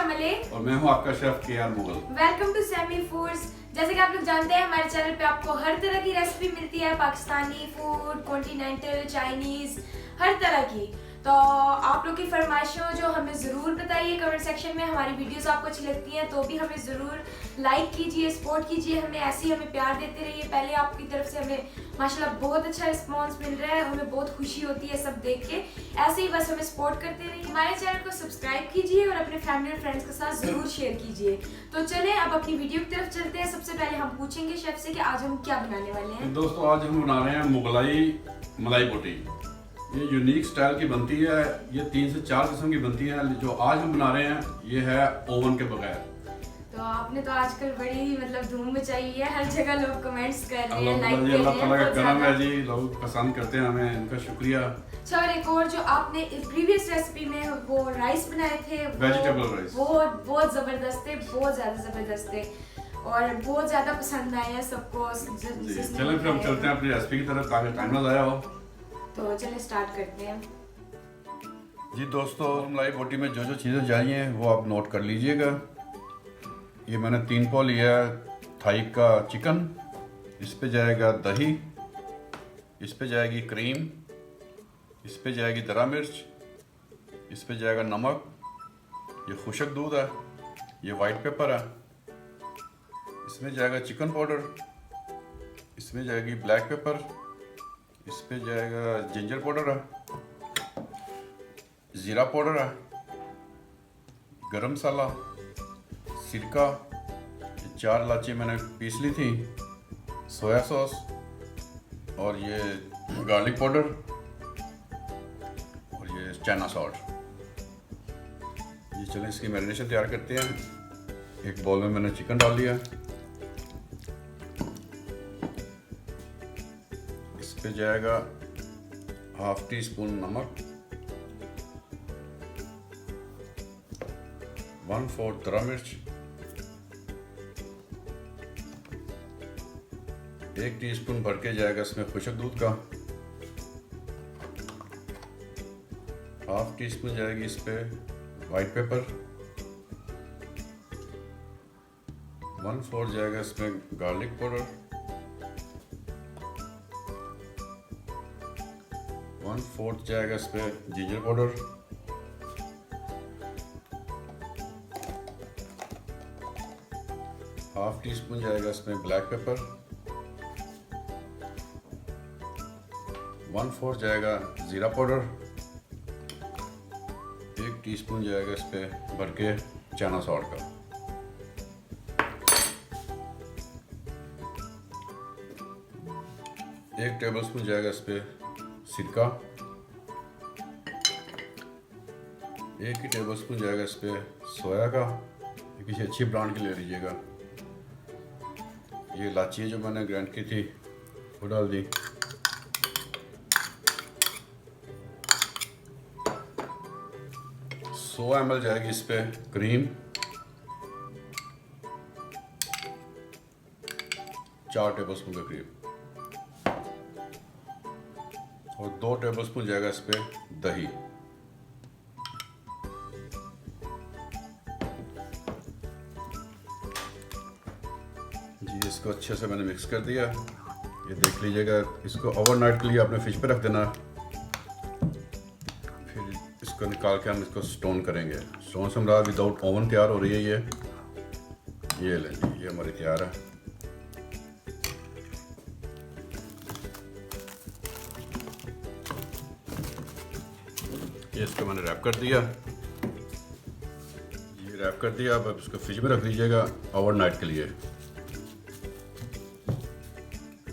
मलिक और मैं हूं आपका chef K R. Mughal. Welcome to Sammy foods. जैसे कि आप लोग जानते हैं हमारे चैनल पे आपको हर तरह की रेसिपी मिलती है, पाकिस्तानी फूड, कॉन्टिनेंटल, चाइनीज, हर तरह की। तो आप लोग की फरमाइशों जो हमें ज़रूर बताइए कमेंट सेक्शन में। हमारी वीडियोस आपको अच्छी लगती हैं तो भी हमें ज़रूर लाइक कीजिए, सपोर्ट कीजिए, हमें ऐसे ही हमें प्यार देते रहिए। पहले आपकी तरफ से हमें माशाल्लाह बहुत अच्छा रिस्पांस मिल रहा है, हमें बहुत खुशी होती है सब देख के। ऐसे ही बस हमें सपोर्ट करते रहिए। हमारे चैनल को सब्सक्राइब कीजिए और अपने फैमिली और फ्रेंड्स के साथ ज़रूर शेयर कीजिए। तो चलें अब अपनी वीडियो की तरफ चलते हैं। सबसे पहले हम पूछेंगे शेफ से कि आज हम क्या बनाने वाले हैं। दोस्तों आज हम बना रहे हैं मुगलाई मलाई बोटी। ये यूनिक स्टाइल की बनती है, ये 3 से 4 किस्म की बनती है। जो आज हम बना रहे हैं ये है ओवन के बगैर। तो आपने तो आजकल बड़ी मतलब धूम मचाई है, हर जगह लोग कमेंट्स कर रहे हैं, लाइक कर अल्लाह रहे ताला का हैं करम है जी, लोग पसंद करते हैं हमें, इनका शुक्रिया। अच्छा, और एक और जो आपने प्रीवियस रेसिपी में वो राइस बनाए थे, वेजिटेबल राइस, वो बहुत जबरदस्त थे, बहुत ज्यादा जबरदस्त थे और बहुत ज्यादा पसंद आए हैं सबको। चलें फिर हम चलते हैं अपनी रेसिपी की तरफ ताकि टाइम ना ज़ाया हो। तो चलिए स्टार्ट करते हैं जी दोस्तों, मलाई बोटी में जो जो चीज़ें चाहिए वो आप नोट कर लीजिएगा। ये मैंने 3 पाव लिया है थाई का चिकन, इस पे जाएगा दही, इस पे जाएगी क्रीम, इस पे जाएगी दरा मिर्च, इस पे जाएगा नमक, ये खुशक दूध है, ये वाइट पेपर है, इसमें जाएगा चिकन पाउडर, इसमें जाएगी ब्लैक पेपर, इस पे जाएगा जिंजर पाउडर है, ज़ीरा पाउडर है, गरम मसाला, सिरका, 4 इलायची मैंने पीस ली थी, सोया सॉस और ये गार्लिक पाउडर और ये चाइना सॉल्ट। ये चलें इसकी मैरिनेशन तैयार करते हैं। एक बाउल में मैंने चिकन डाल लिया, इस पे जाएगा 1/2 टीस्पून नमक, 1/4 दरा मिर्च, 1 टीस्पून भर के जाएगा इसमें खुशक दूध का, 1/2 टीस्पून जाएगी इस पे वाइट पेपर, 1/4 जाएगा इसमें गार्लिक पाउडर, 1/4 जाएगा इसमें जिंजर पाउडर, 1/2 टीस्पून जाएगा इसमें ब्लैक पेपर, 1/4 जाएगा ज़ीरा पाउडर, 1 टीस्पून जाएगा इस पे भर के चाइना सॉल्ट का। एक टेबलस्पून जाएगा इस पे सिरका, 1 ही टेबलस्पून जाएगा इस पे सोया का, किसी अच्छी ब्रांड की ले लीजिएगा। ये इलायची जो मैंने ग्राइंड की थी वो डाल दी, सौ ml जाएगी इस पे क्रीम, 4 टेबलस्पून का क्रीम और 2 टेबलस्पून जाएगा इस पे दही। जी इसको अच्छे से मैंने मिक्स कर दिया। ये देख लीजिएगा, इसको ओवरनाइट के लिए आपने फ्रिज पे रख देना, फिर इसको निकाल के हम इसको स्टोन करेंगे। स्टोन से हमारा विदाउट ओवन तैयार हो रही है। ये लें जी, ये हमारी तैयार है। ये इसको मैंने रैप कर दिया, ये रैप कर दिया। अब इसको फ्रिज में रख दीजिएगा ओवरनाइट के लिए।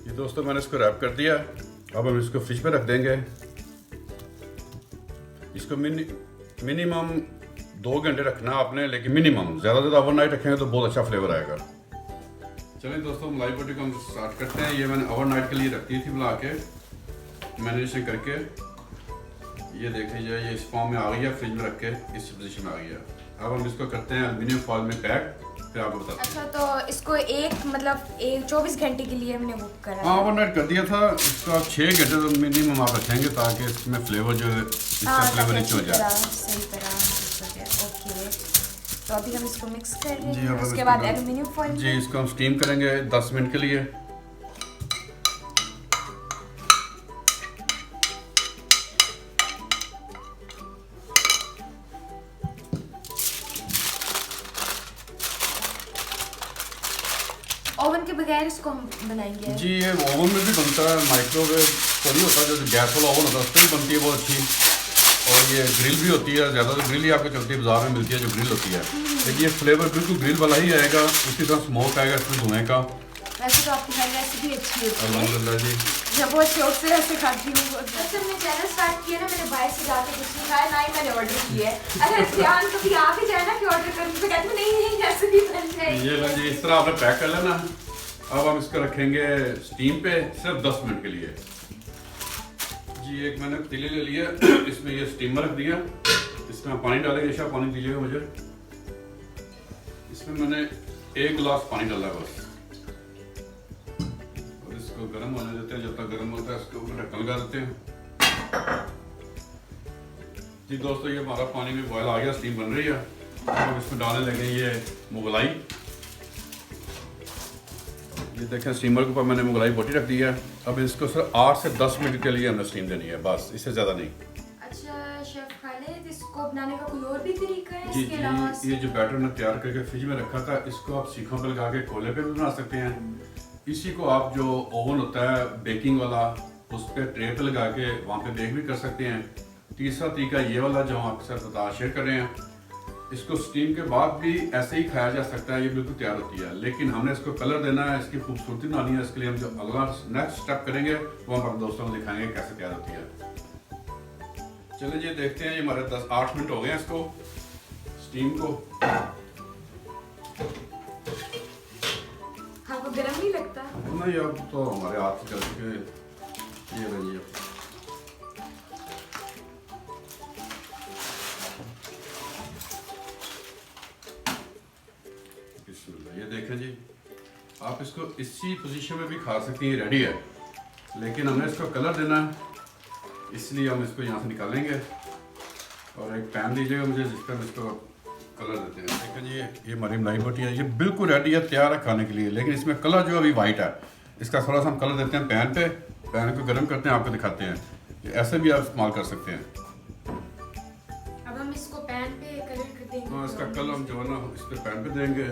ये दोस्तों मैंने इसको रैप कर दिया, अब हम इसको फ्रिज में रख देंगे। इसको मिनिमम 2 घंटे रखना आपने, लेकिन मिनिमम, ज़्यादा से ज़्यादा ओवरनाइट रखेंगे तो बहुत अच्छा फ्लेवर आएगा। चलिए दोस्तों मलाई बोटी को हम स्टार्ट करते हैं। ये मैंने ओवरनाइट के लिए रखी थी बुला के, मैरिनेशन करके। ये देख लीजिए, ये इस फॉर्म में आ गई है, फ्रिज में रख के इस पोजीशन में आ गई है। अब हम इसको करते हैं एल्युमिनियम फॉइल में पैक, फिर आपको बताते हैं। अच्छा, तो इसको एक मतलब 24 घंटे के लिए हमने बुक करा। हाँ, ओवरनाइट कर दिया था। इसको आप 6 घंटे तो मिनिमम आप रखेंगे ताकि इसमें फ्लेवर जो है, इसका फ्लेवर रिच हो जाए। सही तरह ओके। तो अभी हम इसको मिक्स कर रहे जी, हैं, अब उसके इसको बाद डाल- एल्युमिनियम फॉइल जी इसको हम स्टीम करेंगे 10 मिनट के लिए। ओवन के बगैर इसको हम बनाएंगे। जी ये ओवन में भी बनता है, माइक्रोवेव तो नहीं होता, जो गैस वाला ओवन होता है उस पर भी बनती है बहुत अच्छी। और ये ग्रिल भी होती है, ज़्यादातर ग्रिल ही आपको चलती है, बाजार में मिलती है जो ग्रिल होती है। लेकिन ये फ्लेवर बिल्कुल ग्रिल वाला ही आएगा, उसी तरह स्मोक आएगा इसमें धुएँ का। वैसे तो आपकी हर रेसिपी अच्छी होती है, अल्हम्दुलिल्लाह जी। मैं बहुत शौक से ऐसे खाती हूँ। जब मैंने चैनल स्टार्ट किया ना, मेरे भाई से जाके कुछ नहीं खाया, ना ही मैंने ऑर्डर किया है। अगर ध्यान कभी आ भी जाए ना कि ऑर्डर करूँ तो कहते नहीं रेसिपी बन जाएगी। ये लो जी, इस तरह आपने पैक कर लेना। अब हम इसको रखेंगे स्टीम पे सिर्फ 10 मिनट के लिए। जी एक मैंने पतीले ले लिया, इसमें ये स्टीमर रख दिया, इसमें पानी डालेंगे। शाह पानी दीजिएगा मुझे। इसमें मैंने 1 गिलास पानी डाला बस, और इसको गर्म होने देते हैं। जब तक गर्म होता है इसके ऊपर ढक्कन लगा देते हैं। जी दोस्तों, ये हमारा पानी में बॉयल आ गया, स्टीम बन रही है। अब इसमें डालने लगे ये मुगलाई। ये देखें स्टीमर के ऊपर मैंने मुगलाई बोटी रख दी है। अब इसको सिर्फ 8 से 10 मिनट के लिए हमने स्टीम देनी है, बस इससे ज़्यादा नहीं। अच्छा शेफ खालिद, इसको बनाने का कोई और भी तरीका है जी इसके अलावा? ये जो बैटर ने तैयार करके फ्रिज में रखा था, इसको आप सीखों पे लगा के कोले पे भी बना सकते हैं। इसी को आप जो ओवन होता है बेकिंग वाला, उस पर ट्रे पे लगा के वहाँ पे बेक भी कर सकते हैं। तीसरा तरीका ये वाला जो हम आपके साथ बता शेयर कर रहे हैं, इसको स्टीम के बाद भी ऐसे ही खाया जा सकता है, ये बिल्कुल तैयार होती है। लेकिन हमने इसको कलर देना है, इसकी खूबसूरती बनानी है। इसके लिए हम जो अगला नेक्स्ट स्टेप करेंगे वो हम अपने दोस्तों को दिखाएंगे कैसे तैयार होती है। चलिए जी देखते हैं। ये हमारे 8 मिनट हो गए हैं इसको स्टीम को। आपको गर्म नहीं लगता? नहीं अब तो हमारे हाथ से चल चुके। ये रही है। ये देखें जी, आप इसको इसी पोजीशन में भी खा सकती हैं, रेडी है। लेकिन हमें इसको कलर देना है, इसलिए हम इसको यहाँ से निकालेंगे। और एक पैन दीजिएगा मुझे जिस पर हम इसको कलर देते हैं। देखें जी, ये हमारी मलाई बोटी है, ये बिल्कुल रेडी है, तैयार है खाने के लिए। लेकिन इसमें कलर जो अभी वाइट है, इसका थोड़ा सा हम कलर देते हैं पैन पे। पैन को गर्म करते हैं, आपको दिखाते हैं। ये ऐसे भी आप इस्तेमाल कर सकते हैं। अब हम इसको पैन पे कलर कर देंगे। हाँ, इसका कलर हम जो है ना इस पर पैन पे देंगे।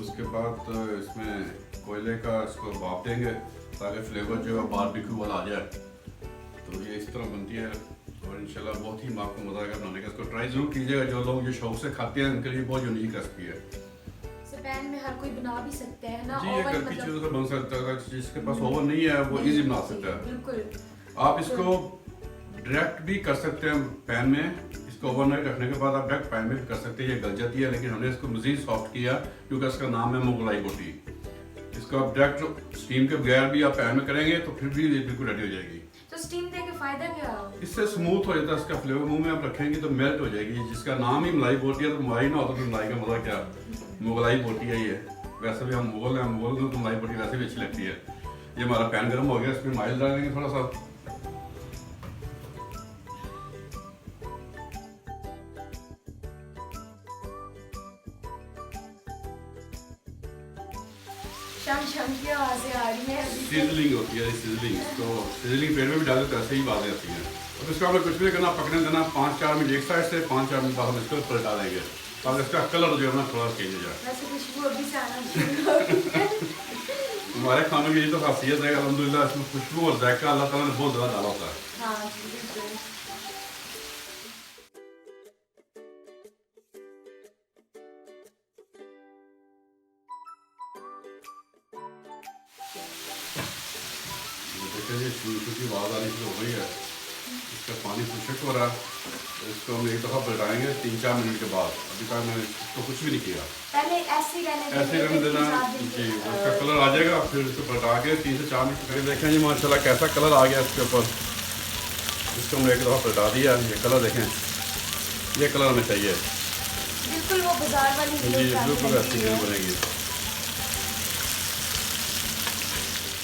उसके बाद इसमें कोयले का इसको भाप देंगे ताकि फ्लेवर जो है बारबेक्यू वाला आ जाए। तो ये इस तरह बनती है और इंशाल्लाह बहुत ही आपको मज़ा आएगा बनाने का। इसको ट्राई ज़रूर कीजिएगा। जो लोग जो शौक से खाते हैं उनके लिए बहुत यूनिक रेसिपी है। इसे पैन में हर कोई बना भी सकता है ना? जी, ये घर की चीज़ों से बन सकता है। जिसके पास ओवन नहीं है वो इजी बना सकता है। बिल्कुल। आप इसको डायरेक्ट भी कर सकते हैं पैन में। इसको ओवरनाइट रखने के बाद आप डायरेक्ट पैन में भी कर सकते हैं, ये गल जाती है। लेकिन हमने इसको मज़ीद सॉफ्ट किया क्योंकि इसका नाम है मुगलाई बोटी। इसको आप डायरेक्ट स्टीम के बगैर भी आप पैन में करेंगे तो फिर भी ये बिल्कुल रेडी हो जाएगी। तो स्टीम दे के फायदा क्या? इससे स्मूथ हो जाता है इसका फ्लेवर। मुंह में आप रखेंगे तो मेल्ट हो जाएगी। जिसका नाम ही मलाई बोटी है, तो मलाई ना होता तो मलाई का मज़ा क्या। मुगलाई बोटी है ये। वैसे भी हम मुगल हैं, मुगल को तो मलाई बोटी वैसे भी अच्छी लगती है। ये हमारा पैन गर्म हो गया, इसमें ऑयल डालेंगे थोड़ा सा। शम की आवाज़ें आ रही हैं अभी से। सीजलिंग होती है, सीजलिंग। तो सीजलिंग पेड़ में भी डाले तो ऐसे ही आवाज़ें आती हैं। अब इसको हमने कुछ भी करना, पकने देना 5-4 मिनट एक साइड से, 5-4 मिनट बाद हम इसको पलटा देंगे ताकि इसका कलर जो है ना थोड़ा चेंज हो जाए। वैसे खुशबू अभी से आना शुरू हो गई है। हमारे खानों की ये तो खासियत है अल्हम्दुलिल्लाह, इसमें खुशबू और जायका अल्लाह ताला ने बहुत ज़्यादा डाला होता है। हाँ जी, बिल्कुल। देखिए शुरू की आवाज़ आनी शुरू हो गई है। इसका पानी खुशक हो रहा है। तो इसको हम एक दफ़ा पलटाएंगे 3-4 मिनट के बाद। अभी तक मैंने इसको कुछ भी नहीं किया। पहले ऐसे ही रहने देना जी, उसका कलर आ जाएगा। फिर इसको पलटा के 3 से 4 मिनट करके देखें जी माशाल्लाह कैसा कलर आ गया इसके ऊपर। इसको हमने एक दफ़ा पलटा दिया। ये कलर देखें, ये कलर हमें चाहिए। बिल्कुल वो बाजार वाली जी बिल्कुल ऐसी ग्रिल बनेगी।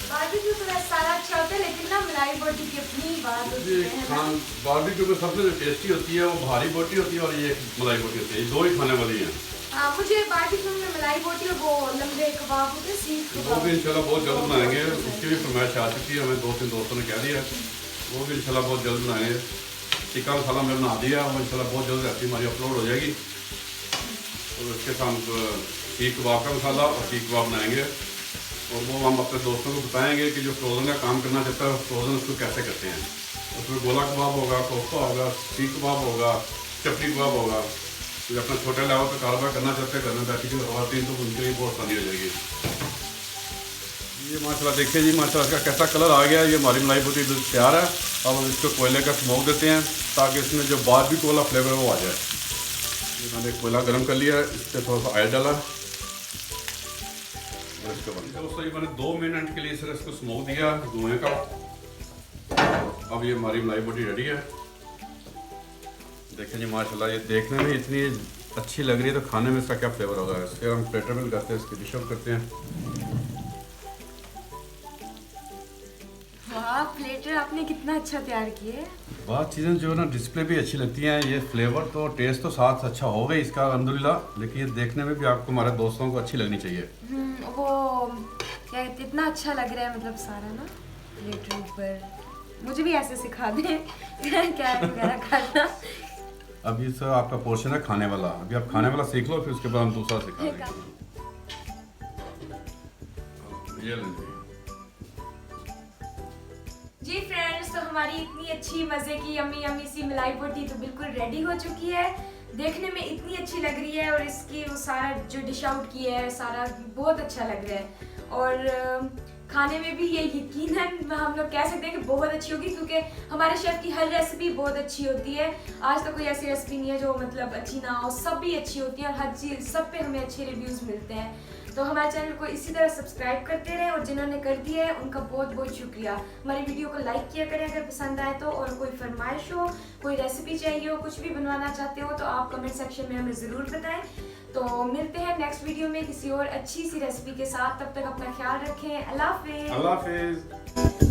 बारबेक्यू तो वैसे सारा अच्छा होता है, लेकिन ना मलाई बोटी की अपनी बात होती जी है ना। खान बारबेक्यू में सबसे जो टेस्टी होती है वो भारी बोटी होती है और ये मलाई बोटी होती है। ये दो ही खाने वाली हैं। हाँ, मुझे बाटी में मलाई बोटी और वो लंबे कबाब होते हैं, सीख वो कबाब। भी इंशाल्लाह बहुत जल्द बनाएंगे, उसकी भी फरमाइश आ चुकी है, हमें 2-3 दोस्तों ने कह दिया, वो भी इंशाल्लाह बहुत जल्द बनाएंगे। टिक्का मसाला हमने बना दिया, वो इंशाल्लाह बहुत जल्द रेसिपी हमारी अपलोड हो जाएगी। और उसके साथ सीख कबाब का मसाला और सीख कबाब बनाएंगे, और वो हम अपने दोस्तों को बताएंगे कि जो फ्रोज़न का काम करना चाहता है फ्रोज़न उसको कैसे करते हैं। उसमें गोला कबाब होगा, कोफ्ता होगा, सीख कबाब होगा, चपटी कबाब होगा। तो अपना छोटे लेवल पर कारोबार करना चाहते हैं, घर में बैठी हुई खवातीन, तो उनके लिए बहुत आसानी हो जाएगी। ये माशाल्लाह देखिए जी, माशाल्लाह इसका कैसा कलर आ गया। ये हमारी मलाई बोटी बिल्कुल तैयार है। अब हम इसको कोयले का स्मोक देते हैं ताकि इसमें जो बारबेक्यू वाला फ्लेवर है वो आ जाए। ये मैंने कोयला गर्म कर लिया है, इस पर थोड़ा सा ऑयल डाला और इसके बाद दोस्तों ये मैंने 2 मिनट के लिए सिर्फ इसको स्मोक दिया धुएँ का। अब ये हमारी मलाई बोटी रेडी है। देखिए जी माशाल्लाह, ये देखने में इतनी अच्छी लग रही है, तो खाने में इसका क्या फ्लेवर होगा। इसके हम प्लेटर में करते हैं, इसकी डिश आउट करते हैं। वाह, प्लेटर आपने कितना अच्छा तैयार किया है। बहुत चीज़ें जो है ना डिस्प्ले भी अच्छी लगती हैं। ये फ्लेवर तो टेस्ट तो साथ अच्छा होगा ही इसका अल्हम्दुलिल्लाह, लेकिन ये देखने में भी आपको हमारे दोस्तों को अच्छी लगनी चाहिए। वो क्या कहते, इतना अच्छा लग रहा है, मतलब सारा ना प्लेटर ऊपर। मुझे भी ऐसे सिखा दें क्या वगैरह खाना। अभी सर आपका पोर्शन है खाने वाला, अभी आप खाने वाला सीख लो, फिर उसके बाद हम दूसरा सिखा देंगे। ये लेंगे जी फ्रेंड्स, तो हमारी इतनी अच्छी मज़े की यम्मी यम्मी सी मलाई बोटी तो बिल्कुल रेडी हो चुकी है। देखने में इतनी अच्छी लग रही है, और इसकी वो सारा जो डिश आउट किया है सारा बहुत अच्छा लग रहा है। और खाने में भी ये यकीनन हम लोग कह सकते हैं कि बहुत अच्छी होगी, क्योंकि हमारे शेफ़ की हर रेसिपी बहुत अच्छी होती है। आज तक कोई ऐसी रेसिपी नहीं है जो मतलब अच्छी ना हो, सब भी अच्छी होती है और हर चीज़ सब पे हमें अच्छे रिव्यूज़ मिलते हैं। तो हमारे चैनल को इसी तरह सब्सक्राइब करते रहें, और जिन्होंने कर दिया है उनका बहुत बहुत शुक्रिया। हमारी वीडियो को लाइक किया करें अगर पसंद आए तो, और कोई फरमाइश हो, कोई रेसिपी चाहिए हो, कुछ भी बनवाना चाहते हो तो आप कमेंट सेक्शन में हमें ज़रूर बताएं। तो मिलते हैं नेक्स्ट वीडियो में किसी और अच्छी सी रेसिपी के साथ। तब तक अपना ख्याल रखें। अल्लाह हाफिज़। अल्लाह हाफिज़।